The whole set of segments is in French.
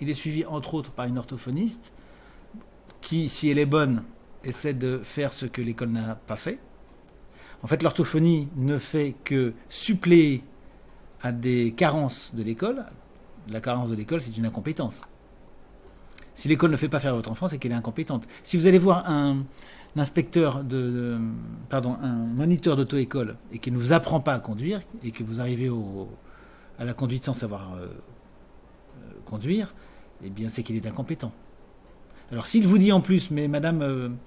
Il est suivi entre autres par une orthophoniste qui, si elle est bonne, essaie de faire ce que l'école n'a pas fait. En fait, l'orthophonie ne fait que suppléer à des carences de l'école. La carence de l'école, c'est une incompétence. Si l'école ne fait pas faire votre enfant, c'est qu'elle est incompétente. Si vous allez voir un moniteur d'auto-école et qu'il ne vous apprend pas à conduire et que vous arrivez à la conduite sans savoir conduire, eh bien c'est qu'il est incompétent. Alors s'il vous dit en plus, mais madame,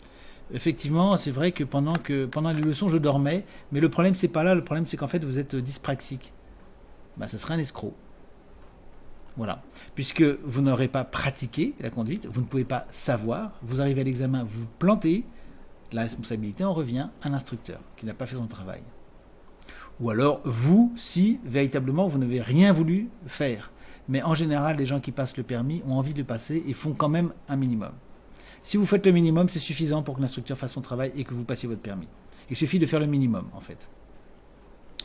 effectivement, c'est vrai que pendant les leçons, je dormais, mais le problème c'est pas là, le problème c'est qu'en fait vous êtes dyspraxique. Ben, ça serait un escroc. Voilà. Puisque vous n'aurez pas pratiqué la conduite, vous ne pouvez pas savoir, vous arrivez à l'examen, vous plantez, la responsabilité en revient à l'instructeur qui n'a pas fait son travail. Ou alors vous, si véritablement vous n'avez rien voulu faire. Mais en général, les gens qui passent le permis ont envie de le passer et font quand même un minimum. Si vous faites le minimum, c'est suffisant pour que l'instructeur fasse son travail et que vous passiez votre permis. Il suffit de faire le minimum, en fait.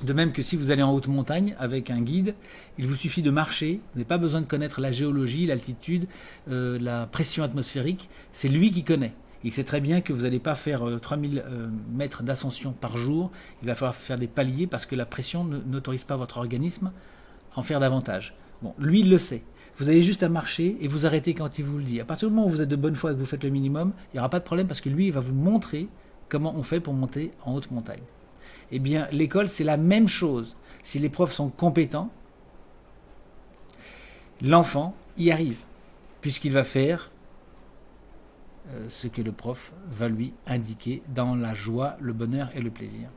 De même que si vous allez en haute montagne avec un guide, il vous suffit de marcher. Vous n'avez pas besoin de connaître la géologie, l'altitude, la pression atmosphérique. C'est lui qui connaît. Il sait très bien que vous n'allez pas faire 3000 mètres d'ascension par jour. Il va falloir faire des paliers parce que la pression n'autorise pas votre organisme à en faire davantage. Bon, lui, il le sait. Vous avez juste à marcher et vous arrêter quand il vous le dit. À partir du moment où vous êtes de bonne foi et que vous faites le minimum, il n'y aura pas de problème parce que lui, il va vous montrer comment on fait pour monter en haute montagne. Eh bien, l'école, c'est la même chose. Si les profs sont compétents, l'enfant y arrive, puisqu'il va faire ce que le prof va lui indiquer dans la joie, le bonheur et le plaisir.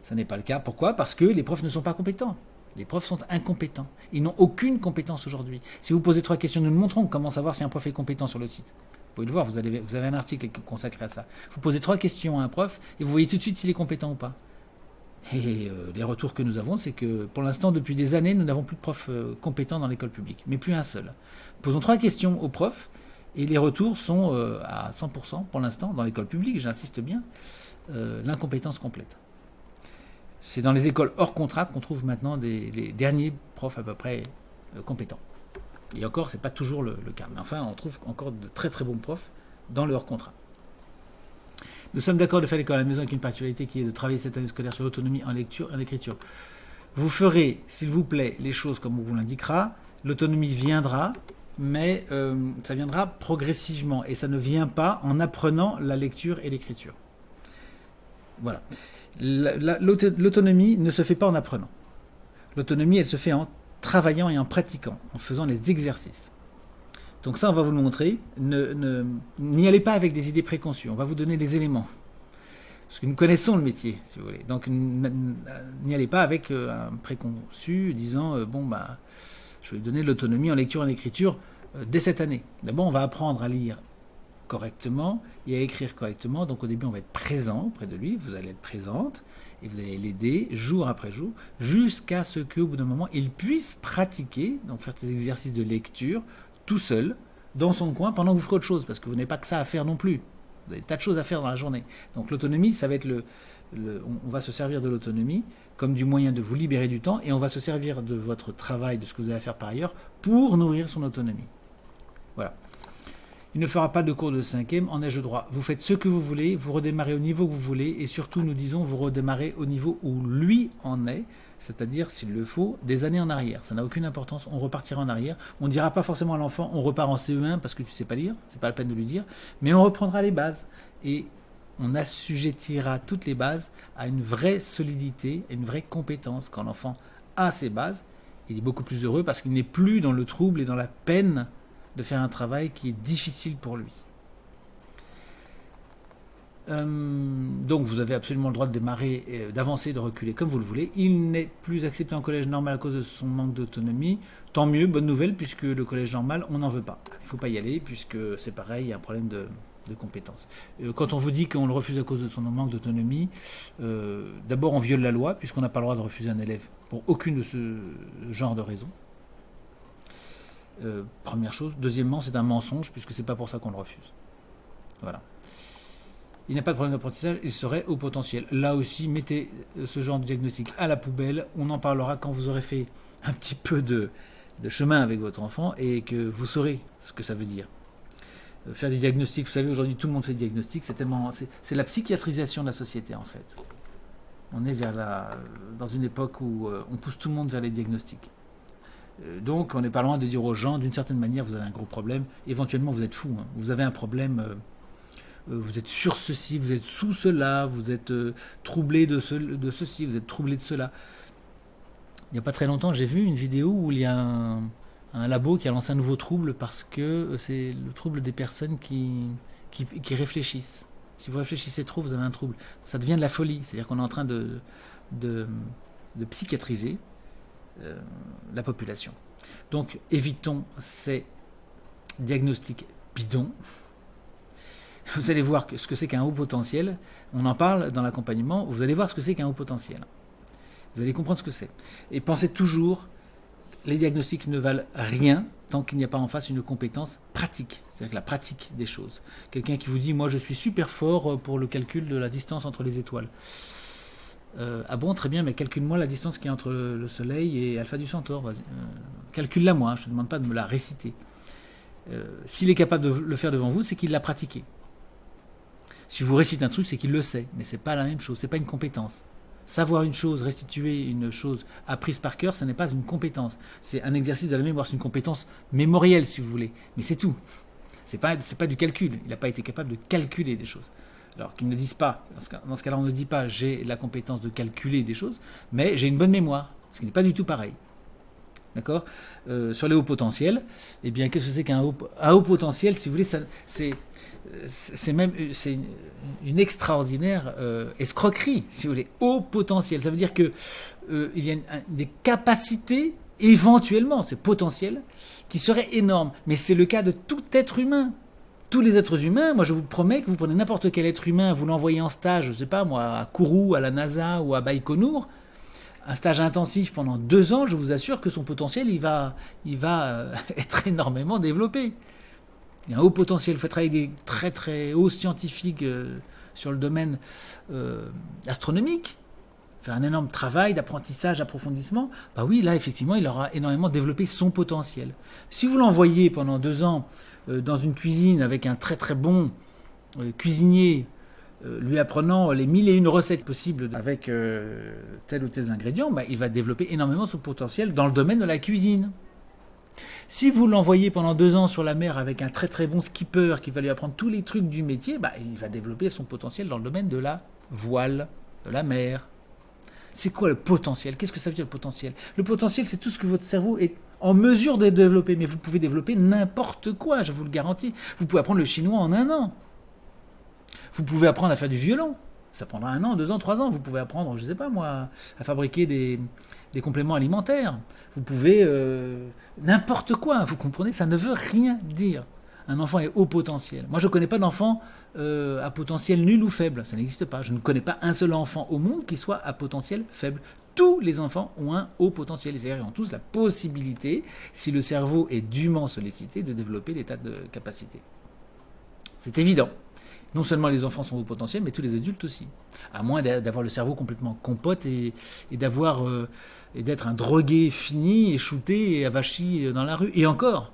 Ça n'est pas le cas. Pourquoi ? Parce que les profs ne sont pas compétents. Les profs sont incompétents. Ils n'ont aucune compétence aujourd'hui. Si vous posez 3 questions, nous nous montrons comment savoir si un prof est compétent sur le site. Vous pouvez le voir, vous avez un article consacré à ça. Vous posez 3 questions à un prof et vous voyez tout de suite s'il est compétent ou pas. Et les retours que nous avons, c'est que pour l'instant, depuis des années, nous n'avons plus de profs compétents dans l'école publique, mais plus un seul. Posons 3 questions aux profs et les retours sont à 100% pour l'instant, dans l'école publique, j'insiste bien, l'incompétence complète. C'est dans les écoles hors contrat qu'on trouve maintenant les derniers profs à peu près compétents. Et encore, ce n'est pas toujours le cas. Mais enfin, on trouve encore de très très bons profs dans le hors contrat. Nous sommes d'accord de faire l'école à la maison avec une particularité qui est de travailler cette année scolaire sur l'autonomie en lecture et en écriture. Vous ferez, s'il vous plaît, les choses comme on vous l'indiquera. L'autonomie viendra, mais ça viendra progressivement. Et ça ne vient pas en apprenant la lecture et l'écriture. Voilà. L'autonomie ne se fait pas en apprenant. L'autonomie, elle se fait en travaillant et en pratiquant, en faisant les exercices. Donc ça, on va vous le montrer. N'y allez pas avec des idées préconçues. On va vous donner les éléments. Parce que nous connaissons le métier, si vous voulez. Donc n'y allez pas avec un préconçu disant je vais donner l'autonomie en lecture et en écriture dès cette année. D'abord, on va apprendre à lire correctement et à écrire correctement. Donc au début, on va être présent auprès de lui. Vous allez être présente et vous allez l'aider jour après jour jusqu'à ce qu'au bout d'un moment, il puisse pratiquer, donc faire ces exercices de lecture tout seul, dans son coin, pendant que vous ferez autre chose, parce que vous n'avez pas que ça à faire non plus. Vous avez des tas de choses à faire dans la journée. Donc l'autonomie, ça va être on va se servir de l'autonomie comme du moyen de vous libérer du temps, et on va se servir de votre travail, de ce que vous avez à faire par ailleurs, pour nourrir son autonomie. Voilà. Il ne fera pas de cours de 5e en ai-je droit. Vous faites ce que vous voulez, vous redémarrez au niveau que vous voulez, et surtout, nous disons, vous redémarrez au niveau où lui en est, c'est-à-dire, s'il le faut, des années en arrière. Ça n'a aucune importance, on repartira en arrière. On ne dira pas forcément à l'enfant, on repart en CE1 parce que tu ne sais pas lire, c'est pas la peine de lui dire, mais on reprendra les bases, et on assujettira toutes les bases à une vraie solidité, une vraie compétence. Quand l'enfant a ses bases, il est beaucoup plus heureux parce qu'il n'est plus dans le trouble et dans la peine de faire un travail qui est difficile pour lui. Donc vous avez absolument le droit de démarrer, d'avancer, de reculer comme vous le voulez. Il n'est plus accepté en collège normal à cause de son manque d'autonomie. Tant mieux, bonne nouvelle, puisque le collège normal, on n'en veut pas. Il ne faut pas y aller, puisque c'est pareil, il y a un problème de compétences. Quand on vous dit qu'on le refuse à cause de son manque d'autonomie, d'abord on viole la loi, puisqu'on n'a pas le droit de refuser un élève pour aucune de ce genre de raison. Première chose. Deuxièmement, c'est un mensonge, puisque c'est pas pour ça qu'on le refuse. Voilà. Il n'y a pas de problème d'apprentissage, il serait au potentiel. Là aussi, mettez ce genre de diagnostic à la poubelle. On en parlera quand vous aurez fait un petit peu de chemin avec votre enfant et que vous saurez ce que ça veut dire. Faire des diagnostics, vous savez, aujourd'hui tout le monde fait des diagnostics, c'est la psychiatrisation de la société en fait. On est dans une époque où on pousse tout le monde vers les diagnostics. Donc on n'est pas loin de dire aux gens, d'une certaine manière, vous avez un gros problème, éventuellement vous êtes fou, hein. Vous avez un problème, vous êtes sur ceci, vous êtes sous cela, vous êtes troublé de ceci, vous êtes troublé de cela. Il n'y a pas très longtemps, j'ai vu une vidéo où il y a un labo qui a lancé un nouveau trouble parce que c'est le trouble des personnes qui réfléchissent. Si vous réfléchissez trop, vous avez un trouble. Ça devient de la folie. C'est-à-dire qu'on est en train de psychiatriser la population. Donc, évitons ces diagnostics bidons. Vous allez voir ce que c'est qu'un haut potentiel. On en parle dans l'accompagnement. Vous allez voir ce que c'est qu'un haut potentiel. Vous allez comprendre ce que c'est. Et pensez toujours, les diagnostics ne valent rien tant qu'il n'y a pas en face une compétence pratique, c'est-à-dire la pratique des choses. Quelqu'un qui vous dit, moi je suis super fort pour le calcul de la distance entre les étoiles. Ah bon, très bien, mais calcule-moi la distance qui est entre le Soleil et Alpha du Centaure. Calcule-la moi, je ne te demande pas de me la réciter. S'il est capable de le faire devant vous, c'est qu'il l'a pratiqué. Si vous récitez un truc, c'est qu'il le sait, mais c'est pas la même chose, c'est pas une compétence. Savoir une chose, restituer une chose apprise par cœur, ce n'est pas une compétence. C'est un exercice de la mémoire, c'est une compétence mémorielle si vous voulez. Mais c'est tout. C'est pas du calcul. Il n'a pas été capable de calculer des choses. Alors qu'ils ne disent pas, dans ce cas-là on ne dit pas j'ai la compétence de calculer des choses, mais j'ai une bonne mémoire, ce qui n'est pas du tout pareil. D'accord ? Sur les hauts potentiels, eh bien qu'est-ce que c'est qu'un haut potentiel, si vous voulez, c'est une extraordinaire escroquerie, si vous voulez, haut potentiel. Ça veut dire que il y a des capacités, éventuellement, c'est potentiel, qui seraient énormes. Mais c'est le cas de tout être humain. Tous les êtres humains, moi je vous promets que vous prenez n'importe quel être humain, vous l'envoyez en stage, je ne sais pas moi, à Kourou, à la NASA ou à Baïkonour, un stage intensif pendant 2 ans, je vous assure que son potentiel, il va être énormément développé. Il y a un haut potentiel. Il faut travailler avec des très très hauts scientifiques sur le domaine astronomique, faire un énorme travail d'apprentissage, d'approfondissement. Bah oui, là effectivement, il aura énormément développé son potentiel. Si vous l'envoyez pendant 2 ans dans une cuisine avec un très très bon cuisinier, lui apprenant les 1001 recettes possibles avec tel ou tel ingrédient, bah, il va développer énormément son potentiel dans le domaine de la cuisine. Si vous l'envoyez pendant 2 ans sur la mer avec un très très bon skipper qui va lui apprendre tous les trucs du métier, bah, il va développer son potentiel dans le domaine de la voile, de la mer. C'est quoi le potentiel ? Qu'est-ce que ça veut dire le potentiel ? Le potentiel, c'est tout ce que votre cerveau est en mesure de développer, mais vous pouvez développer n'importe quoi, je vous le garantis. Vous pouvez apprendre le chinois en 1 an. Vous pouvez apprendre à faire du violon. Ça prendra 1 an, 2 ans, 3 ans. Vous pouvez apprendre, je ne sais pas moi, à fabriquer des compléments alimentaires. Vous pouvez... n'importe quoi, vous comprenez, ça ne veut rien dire. Un enfant est haut potentiel. Moi, je ne connais pas d'enfant à potentiel nul ou faible. Ça n'existe pas. Je ne connais pas un seul enfant au monde qui soit à potentiel faible. Tous les enfants ont un haut potentiel. C'est-à-dire qu'ils ont tous la possibilité, si le cerveau est dûment sollicité, de développer des tas de capacités. C'est évident. Non seulement les enfants sont au potentiel, mais tous les adultes aussi. À moins d'avoir le cerveau complètement compote et d'être un drogué fini et shooté et avachi dans la rue. Et encore,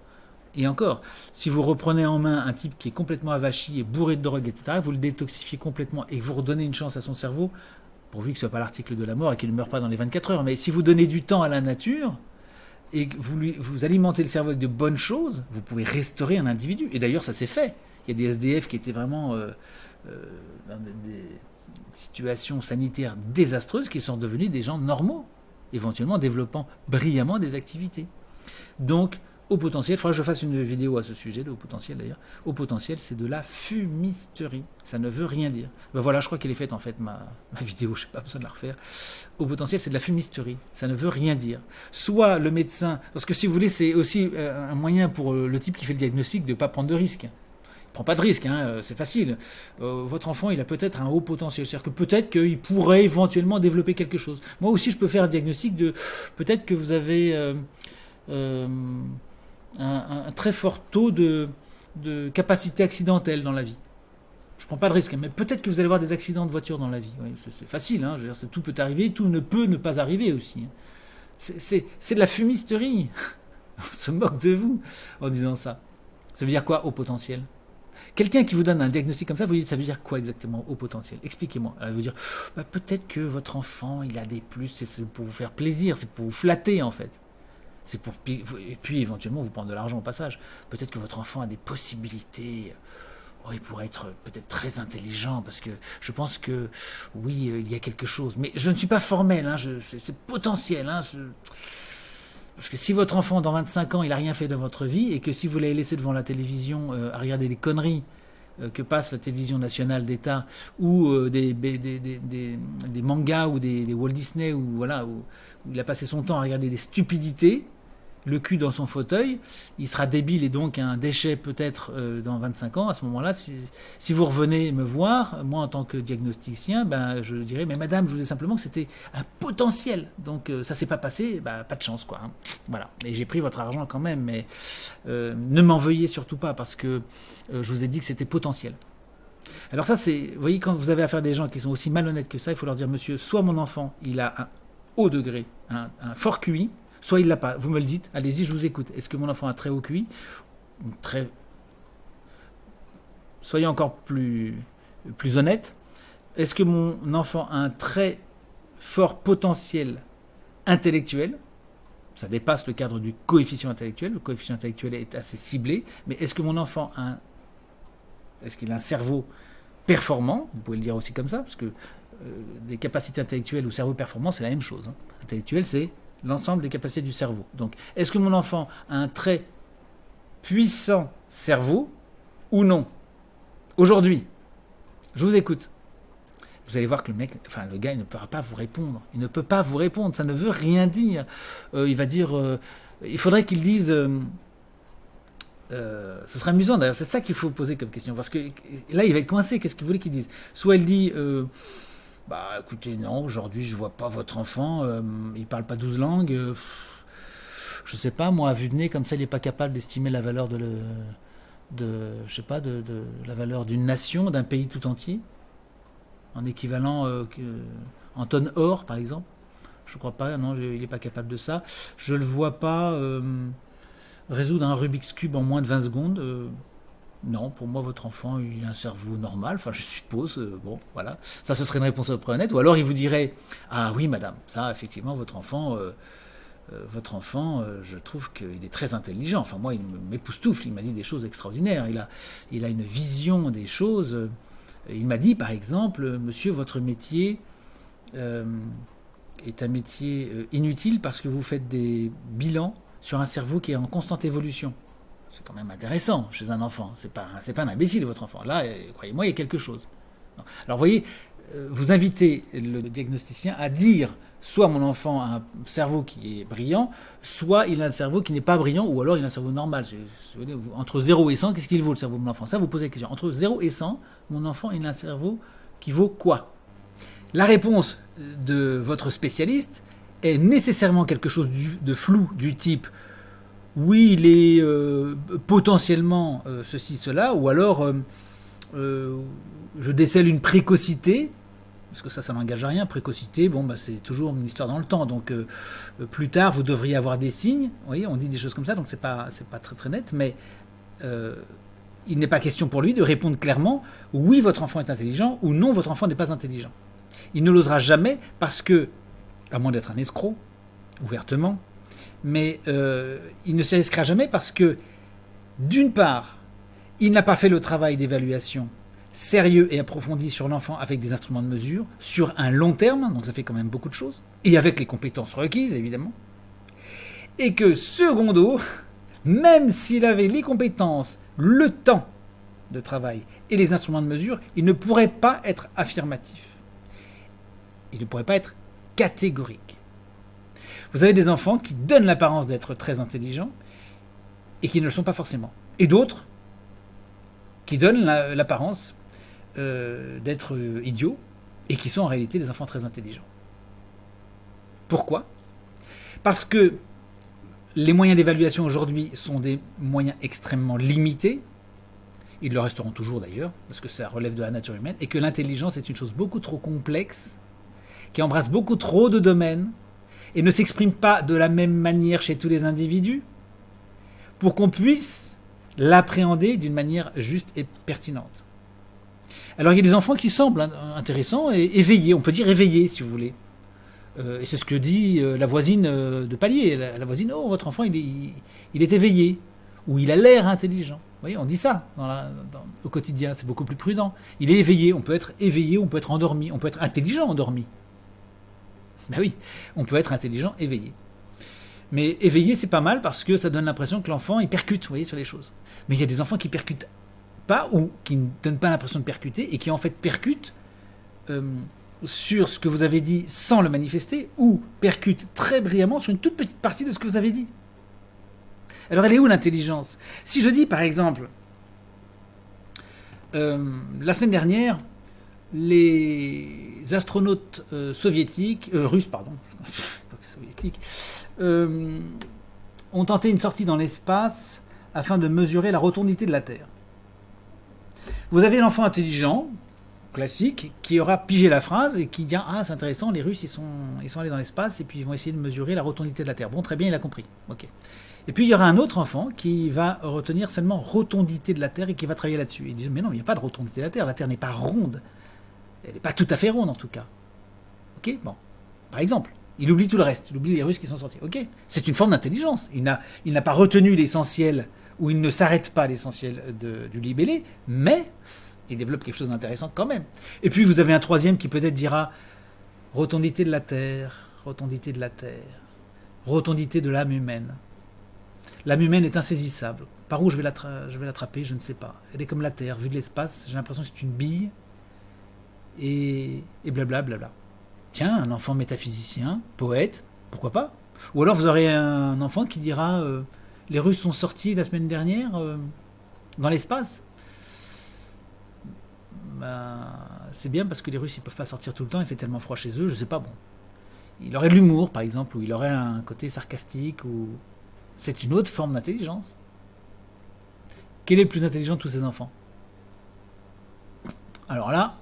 si vous reprenez en main un type qui est complètement avachi et bourré de drogue, etc., vous le détoxifiez complètement et que vous redonnez une chance à son cerveau, pourvu que ce ne soit pas l'article de la mort et qu'il ne meure pas dans les 24 heures. Mais si vous donnez du temps à la nature et que vous alimentez le cerveau avec de bonnes choses, vous pouvez restaurer un individu. Et d'ailleurs, ça s'est fait. Il y a des SDF qui étaient vraiment dans des situations sanitaires désastreuses qui sont devenus des gens normaux, éventuellement développant brillamment des activités. Donc, haut potentiel, il faudra que je fasse une vidéo à ce sujet, de haut potentiel d'ailleurs. Haut potentiel, c'est de la fumisterie. Ça ne veut rien dire. Ben voilà, je crois qu'elle est faite en fait, ma vidéo, je n'ai pas besoin de la refaire. Haut potentiel, c'est de la fumisterie. Ça ne veut rien dire. Soit le médecin, parce que si vous voulez, c'est aussi un moyen pour le type qui fait le diagnostic de ne pas prendre de risques. Prends pas de risque, hein, c'est facile. Votre enfant, il a peut-être un haut potentiel. C'est-à-dire que peut-être qu'il pourrait éventuellement développer quelque chose. Moi aussi, je peux faire un diagnostic de... Peut-être que vous avez un très fort taux de capacité accidentelle dans la vie. Je prends pas de risque, mais peut-être que vous allez avoir des accidents de voiture dans la vie. Oui, c'est facile, hein, je veux dire, tout peut arriver, tout ne peut ne pas arriver aussi. C'est de la fumisterie. On se moque de vous en disant ça. Ça veut dire quoi, haut potentiel? Quelqu'un qui vous donne un diagnostic comme ça, vous dites, ça veut dire quoi exactement, haut potentiel? Expliquez-moi. Elle va vous dire, bah, peut-être que votre enfant, il a des plus, c'est pour vous faire plaisir, c'est pour vous flatter en fait. C'est pour, et puis éventuellement vous prendre de l'argent au passage. Peut-être que votre enfant a des possibilités. Oh, il pourrait être peut-être très intelligent parce que je pense que oui, il y a quelque chose. Mais je ne suis pas formel, hein, c'est potentiel. Hein, parce que si votre enfant, dans 25 ans, il n'a rien fait de votre vie, et que si vous l'avez laissé devant la télévision à regarder les conneries que passe la télévision nationale d'État, ou des mangas, ou des Walt Disney, ou voilà, où il a passé son temps à regarder des stupidités, le cul dans son fauteuil, il sera débile et donc un déchet peut-être dans 25 ans. À ce moment-là, si vous revenez me voir, moi en tant que diagnosticien, ben, je dirais, mais madame, je vous dis simplement que c'était un potentiel. Donc ça s'est pas passé, ben, pas de chance, quoi. Hein. Voilà. Et j'ai pris votre argent quand même, mais ne m'en veuillez surtout pas parce que je vous ai dit que c'était potentiel. Alors ça, c'est, vous voyez, quand vous avez affaire à des gens qui sont aussi malhonnêtes que ça, il faut leur dire, monsieur, soit mon enfant, il a un haut degré, un fort QI, soit il l'a pas. Vous me le dites, allez-y, je vous écoute. Est-ce que mon enfant a très haut QI? Très... Soyez encore plus honnête. Est-ce que mon enfant a un très fort potentiel intellectuel? Ça dépasse le cadre du coefficient intellectuel. Le coefficient intellectuel est assez ciblé. Mais est-ce que mon enfant est-ce qu'il a un cerveau performant? Vous pouvez le dire aussi comme ça, parce que des capacités intellectuelles ou cerveau performant, c'est la même chose. Hein. Intellectuel, c'est l'ensemble des capacités du cerveau. Donc, est-ce que mon enfant a un très puissant cerveau ou non? Aujourd'hui, je vous écoute. Vous allez voir que le gars, il ne pourra pas vous répondre. Il ne peut pas vous répondre. Ça ne veut rien dire. Il va dire... il faudrait qu'il dise... ce serait amusant d'ailleurs. C'est ça qu'il faut poser comme question. Parce que là, il va être coincé. Qu'est-ce qu'il voulait qu'il dise? Soit il dit... bah écoutez, non, aujourd'hui je vois pas votre enfant, il parle pas 12 langues, je sais pas, moi à vue de nez, comme ça il n'est pas capable d'estimer la valeur de la valeur d'une nation, d'un pays tout entier, en équivalent en tonnes or par exemple. Je crois pas, non, il n'est pas capable de ça. Je le vois pas résoudre un Rubik's Cube en moins de 20 secondes. Non, pour moi, votre enfant, il a un cerveau normal, enfin, je suppose, bon, voilà. Ça, ce serait une réponse à peu près honnête. Ou alors, il vous dirait, ah oui, madame, ça, effectivement, votre enfant, je trouve qu'il est très intelligent. Enfin, moi, il m'époustoufle, il m'a dit des choses extraordinaires. Il a une vision des choses. Il m'a dit, par exemple, monsieur, votre métier est un métier inutile parce que vous faites des bilans sur un cerveau qui est en constante évolution. C'est quand même intéressant chez un enfant. C'est pas un imbécile, votre enfant. Là, croyez-moi, il y a quelque chose. Non. Alors, vous voyez, vous invitez le diagnosticien à dire soit mon enfant a un cerveau qui est brillant, soit il a un cerveau qui n'est pas brillant, ou alors il a un cerveau normal. Entre 0 et 100, qu'est-ce qu'il vaut le cerveau de mon enfant? Ça, vous posez la question. Entre 0 et 100, mon enfant, il a un cerveau qui vaut quoi? La réponse de votre spécialiste est nécessairement quelque chose de flou, du type oui, il est potentiellement ceci, cela, ou alors je décèle une précocité, parce que ça n'engage à rien, précocité, bon, bah, c'est toujours une histoire dans le temps, donc plus tard, vous devriez avoir des signes, vous voyez, on dit des choses comme ça, donc c'est pas très très net, mais il n'est pas question pour lui de répondre clairement, oui, votre enfant est intelligent, ou non, votre enfant n'est pas intelligent. Il ne l'osera jamais, parce que, à moins d'être un escroc, ouvertement, mais il ne se risquera jamais parce que, d'une part, il n'a pas fait le travail d'évaluation sérieux et approfondi sur l'enfant avec des instruments de mesure, sur un long terme, donc ça fait quand même beaucoup de choses, et avec les compétences requises, évidemment, et que, secondo, même s'il avait les compétences, le temps de travail et les instruments de mesure, il ne pourrait pas être affirmatif. Il ne pourrait pas être catégorique. Vous avez des enfants qui donnent l'apparence d'être très intelligents et qui ne le sont pas forcément. Et d'autres qui donnent l'apparence d'être idiots et qui sont en réalité des enfants très intelligents. Pourquoi? Parce que les moyens d'évaluation aujourd'hui sont des moyens extrêmement limités. Ils le resteront toujours d'ailleurs, parce que ça relève de la nature humaine, et que l'intelligence est une chose beaucoup trop complexe, qui embrasse beaucoup trop de domaines, et ne s'exprime pas de la même manière chez tous les individus. pour qu'on puisse l'appréhender d'une manière juste et pertinente. Alors il y a des enfants qui semblent intéressants et éveillés, on peut dire éveillés si vous voulez. Et c'est ce que dit la voisine de palier. La voisine, oh votre enfant il est éveillé, ou il a l'air intelligent. Vous voyez, on dit ça au quotidien, c'est beaucoup plus prudent. Il est éveillé, on peut être éveillé, on peut être endormi, on peut être intelligent endormi. Ben oui, on peut être intelligent éveillé. Mais éveillé c'est pas mal parce que ça donne l'impression que l'enfant il percute, vous voyez, sur les choses. Mais il y a des enfants qui percutent pas ou qui ne donnent pas l'impression de percuter et qui en fait percutent sur ce que vous avez dit sans le manifester ou percutent très brillamment sur une toute petite partie de ce que vous avez dit. Alors elle est où l'intelligence? Si je dis par exemple, la semaine dernière, les astronautes russes, ont tenté une sortie dans l'espace afin de mesurer la rotondité de la Terre. Vous avez l'enfant intelligent, classique, qui aura pigé la phrase et qui dit « Ah, c'est intéressant, les Russes, ils sont allés dans l'espace et puis ils vont essayer de mesurer la rotondité de la Terre. » Bon, très bien, il a compris. Ok. Et puis il y aura un autre enfant qui va retenir seulement rotondité de la Terre et qui va travailler là-dessus. Il dit « Mais non, il n'y a pas de rotondité de la Terre n'est pas ronde. Elle n'est pas tout à fait ronde en tout cas. » Ok. Bon. Par exemple. Il oublie tout le reste, il oublie les Russes qui sont sortis. Ok, c'est une forme d'intelligence. Il n'a pas retenu l'essentiel, ou il ne s'arrête pas à l'essentiel du libellé, mais il développe quelque chose d'intéressant quand même. Et puis vous avez un troisième qui peut-être dira rotondité de la Terre, rotondité de la Terre, rotondité de l'âme humaine. L'âme humaine est insaisissable. Par où je vais l'attraper, je ne sais pas. Elle est comme la Terre, vue de l'espace, j'ai l'impression que c'est une bille, et blablabla. Bla. Tiens, un enfant métaphysicien, poète, pourquoi pas? Ou alors vous aurez un enfant qui dira les Russes sont sortis la semaine dernière dans l'espace. Ben, c'est bien parce que les Russes ils peuvent pas sortir tout le temps, il fait tellement froid chez eux, je sais pas, bon. Il aurait de l'humour par exemple, ou il aurait un côté sarcastique, ou c'est une autre forme d'intelligence. Quel est le plus intelligent de tous ces enfants? Alors là,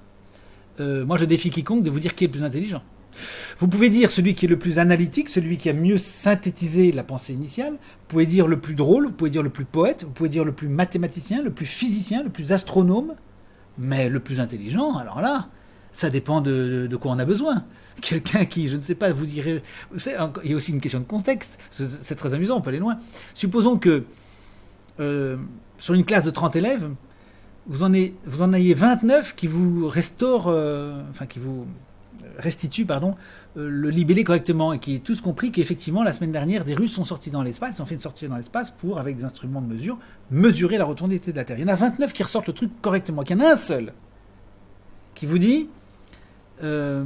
moi je défie quiconque de vous dire qui est le plus intelligent. Vous pouvez dire celui qui est le plus analytique, celui qui a mieux synthétisé la pensée initiale, vous pouvez dire le plus drôle, vous pouvez dire le plus poète, vous pouvez dire le plus mathématicien, le plus physicien, le plus astronome, mais le plus intelligent, alors là, ça dépend de quoi on a besoin. Quelqu'un qui, je ne sais pas, vous dirait... Il y a aussi une question de contexte, c'est très amusant, on peut aller loin. Supposons que sur une classe de 30 élèves, vous en ayez 29 qui vous restituent le libellé correctement et qui aient tous compris qu'effectivement la semaine dernière des Russes sont sortis dans l'espace, ils ont fait une sortie dans l'espace pour, avec des instruments de mesure, mesurer la rotondité de la Terre. Il y en a 29 qui ressortent le truc correctement, qu'il y en a un seul qui vous dit les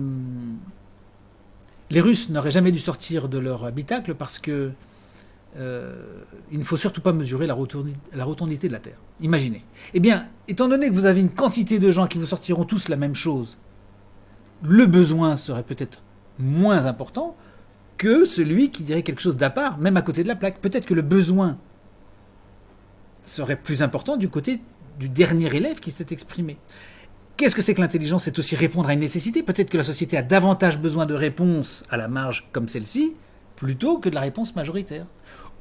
Russes n'auraient jamais dû sortir de leur habitacle parce que il ne faut surtout pas mesurer la rotondité de la Terre. Imaginez. Eh bien, étant donné que vous avez une quantité de gens qui vous sortiront tous la même chose, le besoin serait peut-être moins important que celui qui dirait quelque chose d'à part, même à côté de la plaque. Peut-être que le besoin serait plus important du côté du dernier élève qui s'est exprimé. Qu'est-ce que c'est que l'intelligence? C'est aussi répondre à une nécessité. Peut-être que la société a davantage besoin de réponses à la marge comme celle-ci, plutôt que de la réponse majoritaire.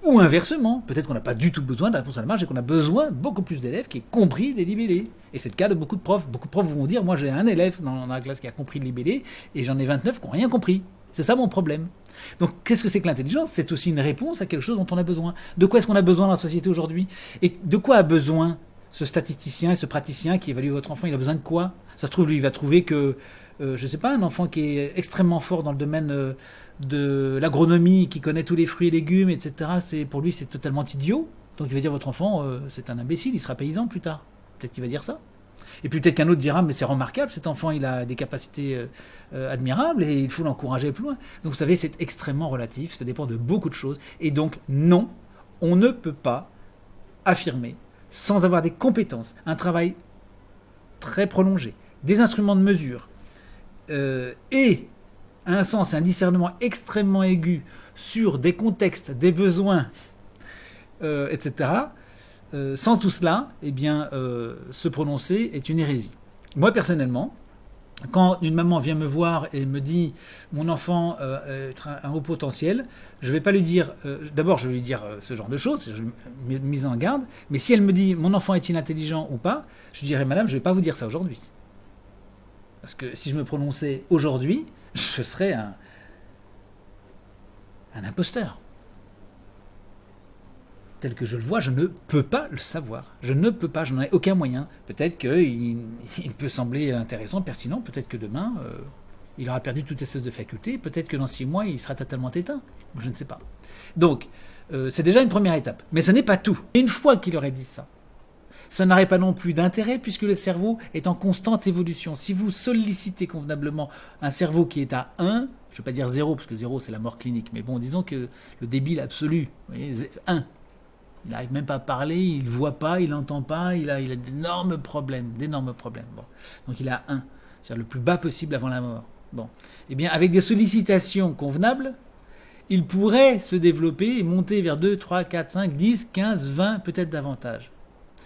Ou inversement, peut-être qu'on n'a pas du tout besoin de la réponse à la marge et qu'on a besoin de beaucoup plus d'élèves qui aient compris des libellés. Et c'est le cas de beaucoup de profs. Beaucoup de profs vont dire, moi j'ai un élève dans la classe qui a compris le libellé et j'en ai 29 qui n'ont rien compris. C'est ça mon problème. Donc qu'est-ce que c'est que l'intelligence? C'est aussi une réponse à quelque chose dont on a besoin. De quoi est-ce qu'on a besoin dans la société aujourd'hui? Et de quoi a besoin ce statisticien et ce praticien qui évalue votre enfant? Il a besoin de quoi? Ça se trouve, lui, il va trouver que, je ne sais pas, un enfant qui est extrêmement fort dans le domaine de l'agronomie, qui connaît tous les fruits et légumes, etc., pour lui, c'est totalement idiot. Donc il va dire, votre enfant, c'est un imbécile, il sera paysan plus tard. Peut-être qu'il va dire ça. Et puis peut-être qu'un autre dira, mais c'est remarquable, cet enfant, il a des capacités admirables et il faut l'encourager plus loin. Donc vous savez, c'est extrêmement relatif, ça dépend de beaucoup de choses. Et donc, non, on ne peut pas affirmer, sans avoir des compétences, un travail très prolongé, des instruments de mesure, et un sens, un discernement extrêmement aigu sur des contextes, des besoins, etc., sans tout cela, eh bien, se prononcer est une hérésie. Moi, personnellement, Quand une maman vient me voir et me dit mon enfant est un haut potentiel, je ne vais pas lui dire, d'abord je vais lui dire ce genre de choses, je mise en garde, mais si elle me dit mon enfant est inintelligent ou pas, je lui dirai madame, je ne vais pas vous dire ça aujourd'hui. Parce que si je me prononçais aujourd'hui, je serais un imposteur. Tel que je le vois, je ne peux pas le savoir. Je ne peux pas, je n'en ai aucun moyen. Peut-être qu'il peut sembler intéressant, pertinent, peut-être que demain, il aura perdu toute espèce de faculté, peut-être que dans 6 mois, il sera totalement éteint. Je ne sais pas. Donc, c'est déjà une première étape. Mais ce n'est pas tout. Une fois qu'il aurait dit ça, ça n'aurait pas non plus d'intérêt puisque le cerveau est en constante évolution. Si vous sollicitez convenablement un cerveau qui est à 1, je ne vais pas dire 0, parce que 0 c'est la mort clinique, mais bon, disons que le débile absolu, vous voyez, 1. Il n'arrive même pas à parler, il ne voit pas, il n'entend pas, il a d'énormes problèmes. Bon. Donc il a 1, c'est-à-dire le plus bas possible avant la mort. Bon. Eh bien, avec des sollicitations convenables, il pourrait se développer et monter vers 2, 3, 4, 5, 10, 15, 20, peut-être davantage.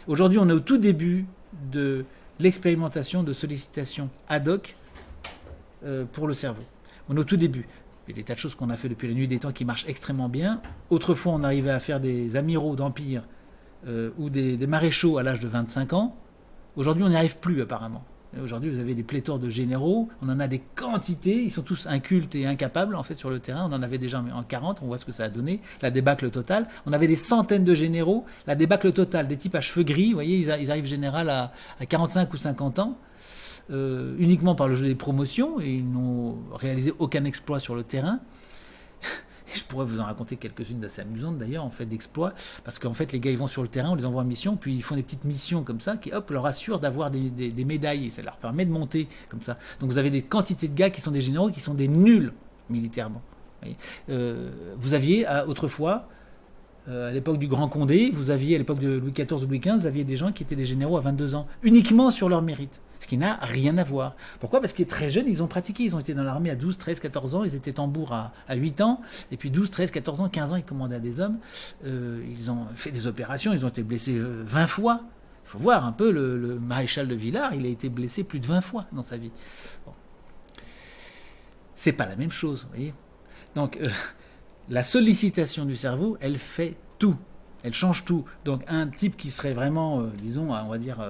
Aujourd'hui, on est au tout début de l'expérimentation de sollicitation ad hoc pour le cerveau. On est au tout début. Il y a des tas de choses qu'on a fait depuis la nuit des temps qui marchent extrêmement bien. Autrefois, on arrivait à faire des amiraux d'empire ou des maréchaux à l'âge de 25 ans. Aujourd'hui, on n'y arrive plus apparemment. Aujourd'hui, vous avez des pléthores de généraux, on en a des quantités, ils sont tous incultes et incapables en fait sur le terrain. On en avait déjà en 40, on voit ce que ça a donné, la débâcle totale. On avait des centaines de généraux, la débâcle totale, des types à cheveux gris, vous voyez, ils arrivent en général à 45 ou 50 ans. Uniquement par le jeu des promotions, et ils n'ont réalisé aucun exploit sur le terrain. Et je pourrais vous en raconter quelques-unes d'assez amusantes d'ailleurs, en fait, d'exploits, parce qu'en fait, les gars, ils vont sur le terrain, on les envoie en mission, puis ils font des petites missions comme ça, qui, hop, leur assurent d'avoir des médailles, et ça leur permet de monter comme ça. Donc vous avez des quantités de gars qui sont des généraux, qui sont des nuls militairement. Vous aviez autrefois, à l'époque du Grand Condé, vous aviez à l'époque de Louis XIV ou Louis XV, vous aviez des gens qui étaient des généraux à 22 ans, uniquement sur leur mérite. Ce qui n'a rien à voir. Pourquoi ? Parce qu'ils étaient très jeunes, ils ont pratiqué. Ils ont été dans l'armée à 12, 13, 14 ans. Ils étaient tambours à 8 ans. Et puis 12, 13, 14 ans, 15 ans, ils commandaient à des hommes. Ils ont fait des opérations. Ils ont été blessés 20 fois. Il faut voir un peu le maréchal de Villars. Il a été blessé plus de 20 fois dans sa vie. Bon. C'est pas la même chose, vous voyez. Donc, la sollicitation du cerveau, elle fait tout. Elle change tout. Donc, un type qui serait vraiment, disons, on va dire...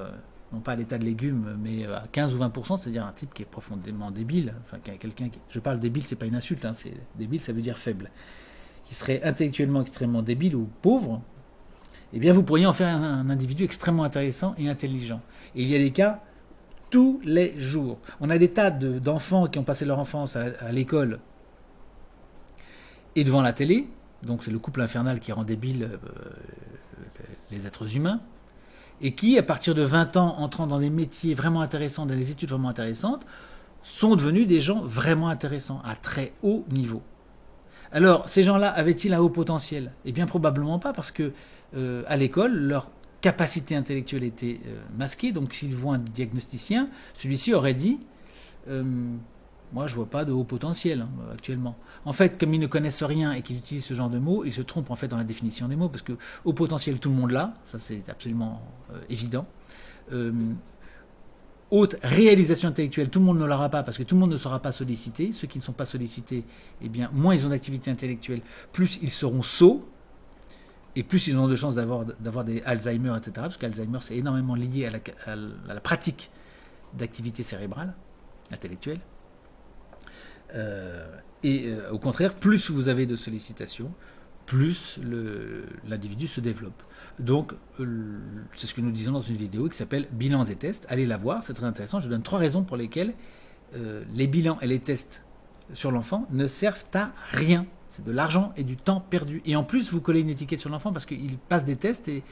non pas à l'état de légumes, mais à 15 ou 20%, c'est-à-dire un type qui est profondément débile, enfin quelqu'un qui... Je parle débile, c'est pas une insulte, hein, c'est débile, ça veut dire faible, qui serait intellectuellement extrêmement débile ou pauvre, eh bien vous pourriez en faire un individu extrêmement intéressant et intelligent. Et il y a des cas tous les jours. On a des tas d'enfants qui ont passé leur enfance à l'école et devant la télé, donc c'est le couple infernal qui rend débile les êtres humains, et qui, à partir de 20 ans, entrant dans des métiers vraiment intéressants, dans des études vraiment intéressantes, sont devenus des gens vraiment intéressants, à très haut niveau. Alors, ces gens-là avaient-ils un haut potentiel ? Eh bien, probablement pas, parce que à l'école, leur capacité intellectuelle était masquée, donc s'ils voient un diagnosticien, celui-ci aurait dit moi, je ne vois pas de haut potentiel actuellement. En fait, comme ils ne connaissent rien et qu'ils utilisent ce genre de mots, ils se trompent en fait dans la définition des mots, parce que haut potentiel, tout le monde l'a, ça c'est absolument évident. Haute réalisation intellectuelle, tout le monde ne l'aura pas, parce que tout le monde ne sera pas sollicité. Ceux qui ne sont pas sollicités, eh bien, moins ils ont d'activité intellectuelle, plus ils seront sots, et plus ils ont de chances d'avoir des Alzheimer, etc. Parce qu'Alzheimer, c'est énormément lié à la pratique d'activité cérébrale, intellectuelle. Au contraire, plus vous avez de sollicitations, plus l'individu se développe. Donc, c'est ce que nous disons dans une vidéo qui s'appelle « Bilans et tests ». Allez la voir, c'est très intéressant. Je vous donne 3 raisons pour lesquelles les bilans et les tests sur l'enfant ne servent à rien. C'est de l'argent et du temps perdu. Et en plus, vous collez une étiquette sur l'enfant parce qu'il passe des tests et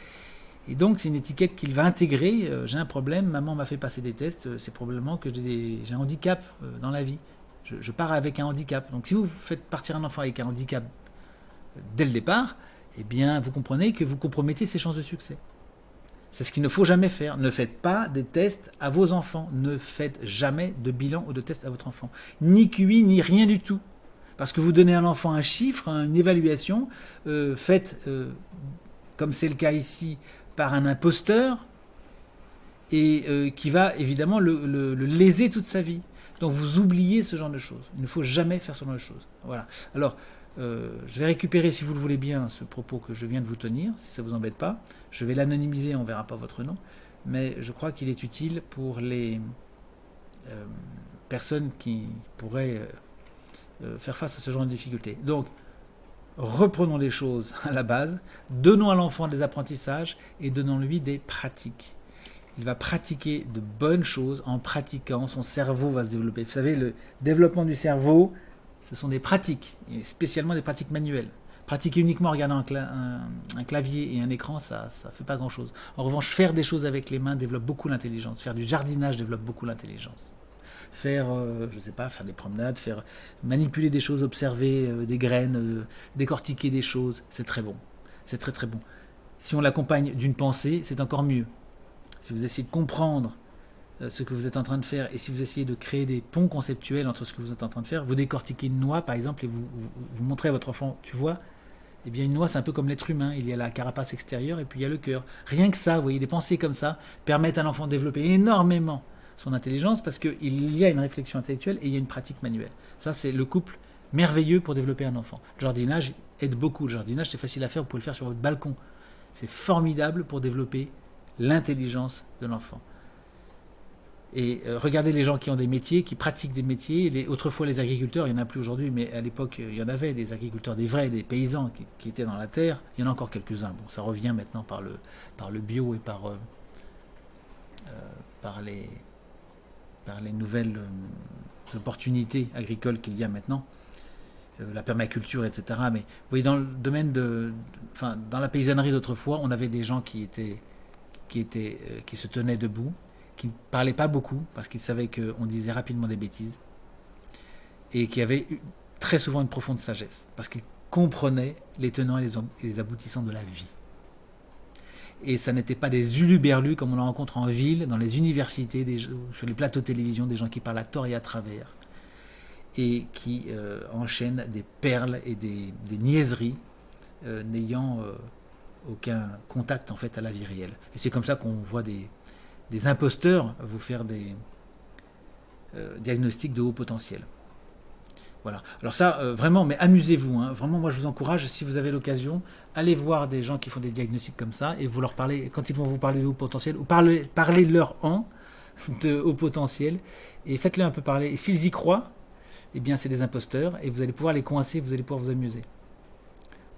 donc, c'est une étiquette qu'il va intégrer. J'ai un problème, maman m'a fait passer des tests, c'est probablement que j'ai un handicap dans la vie. Je pars avec un handicap. Donc si vous faites partir un enfant avec un handicap dès le départ, eh bien vous comprenez que vous compromettez ses chances de succès. C'est ce qu'il ne faut jamais faire. Ne faites pas des tests à vos enfants. Ne faites jamais de bilan ou de test à votre enfant. Ni QI, ni rien du tout. Parce que vous donnez à l'enfant un chiffre, une évaluation, faite, comme c'est le cas ici, par un imposteur, et qui va évidemment le léser toute sa vie. Donc vous oubliez ce genre de choses. Il ne faut jamais faire ce genre de choses. Voilà. Alors, je vais récupérer, si vous le voulez bien, ce propos que je viens de vous tenir, si ça ne vous embête pas. Je vais l'anonymiser, on ne verra pas votre nom. Mais je crois qu'il est utile pour les personnes qui pourraient faire face à ce genre de difficultés. Donc, reprenons les choses à la base, donnons à l'enfant des apprentissages et donnons-lui des pratiques. Il va pratiquer de bonnes choses en pratiquant, son cerveau va se développer. Vous savez, le développement du cerveau, ce sont des pratiques, et spécialement des pratiques manuelles. Pratiquer uniquement en regardant un clavier et un écran, ça ne fait pas grand-chose. En revanche, faire des choses avec les mains développe beaucoup l'intelligence. Faire du jardinage développe beaucoup l'intelligence. Faire, je sais pas, faire des promenades, faire manipuler des choses, observer des graines, décortiquer des choses, c'est très bon. C'est très très bon. Si on l'accompagne d'une pensée, c'est encore mieux. Si vous essayez de comprendre ce que vous êtes en train de faire et si vous essayez de créer des ponts conceptuels entre ce que vous êtes en train de faire, vous décortiquez une noix par exemple et vous montrez à votre enfant, tu vois, eh bien une noix c'est un peu comme l'être humain, il y a la carapace extérieure et puis il y a le cœur. Rien que ça, vous voyez, des pensées comme ça permettent à l'enfant de développer énormément son intelligence parce qu'il y a une réflexion intellectuelle et il y a une pratique manuelle. Ça c'est le couple merveilleux pour développer un enfant. Le jardinage aide beaucoup, le jardinage c'est facile à faire, vous pouvez le faire sur votre balcon. C'est formidable pour développer l'intelligence de l'enfant. Et regardez les gens qui ont des métiers, qui pratiquent des métiers. Autrefois les agriculteurs, il n'y en a plus aujourd'hui, mais à l'époque il y en avait des agriculteurs, des vrais, des paysans qui étaient dans la terre. Il y en a encore quelques-uns. Bon, ça revient maintenant par le bio et par les nouvelles opportunités agricoles qu'il y a maintenant, la permaculture, etc. Mais vous voyez, dans le domaine dans la paysannerie d'autrefois, on avait des gens qui se tenaient debout, qui ne parlaient pas beaucoup parce qu'ils savaient qu'on disait rapidement des bêtises et qui avaient très souvent une profonde sagesse parce qu'ils comprenaient les tenants et les aboutissants de la vie. Et ça n'était pas des huluberlus comme on en rencontre en ville, dans les universités, sur les plateaux de télévision, des gens qui parlent à tort et à travers et qui enchaînent des perles et des niaiseries n'ayant aucun contact en fait à la vie réelle. Et c'est comme ça qu'on voit des imposteurs vous faire des diagnostics de haut potentiel. Voilà. Alors ça, vraiment, mais amusez-vous. Hein. Vraiment, moi, je vous encourage, si vous avez l'occasion, allez voir des gens qui font des diagnostics comme ça et vous leur parlez, quand ils vont vous parler de haut potentiel, ou parlez-leur de haut potentiel et faites-les un peu parler. Et s'ils y croient, eh bien, c'est des imposteurs et vous allez pouvoir les coincer, vous allez pouvoir vous amuser.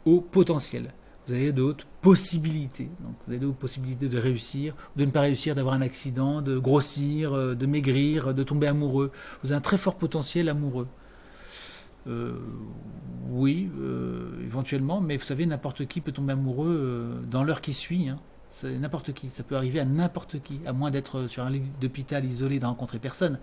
Haut potentiel. Vous avez de hautes possibilités. Donc, vous avez de hautes possibilités de réussir, de ne pas réussir, d'avoir un accident, de grossir, de maigrir, de tomber amoureux. Vous avez un très fort potentiel amoureux. Oui, éventuellement, mais vous savez, n'importe qui peut tomber amoureux dans l'heure qui suit. Hein. C'est n'importe qui, ça peut arriver à n'importe qui, à moins d'être sur un lit d'hôpital isolé, de rencontrer personne.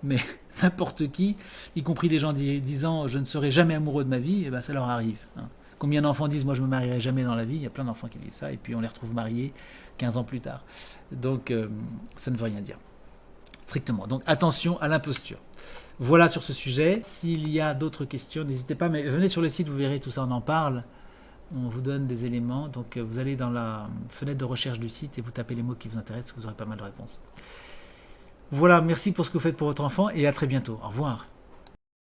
Mais n'importe qui, y compris des gens disant « je ne serai jamais amoureux de ma vie », eh ben, ça leur arrive. Hein. Combien d'enfants disent « moi je me marierai jamais dans la vie », il y a plein d'enfants qui disent ça, et puis on les retrouve mariés 15 ans plus tard. Donc ça ne veut rien dire, strictement. Donc attention à l'imposture. Voilà sur ce sujet. S'il y a d'autres questions, n'hésitez pas, mais venez sur le site, vous verrez, tout ça on en parle. On vous donne des éléments. Donc vous allez dans la fenêtre de recherche du site et vous tapez les mots qui vous intéressent, vous aurez pas mal de réponses. Voilà, merci pour ce que vous faites pour votre enfant et à très bientôt. Au revoir.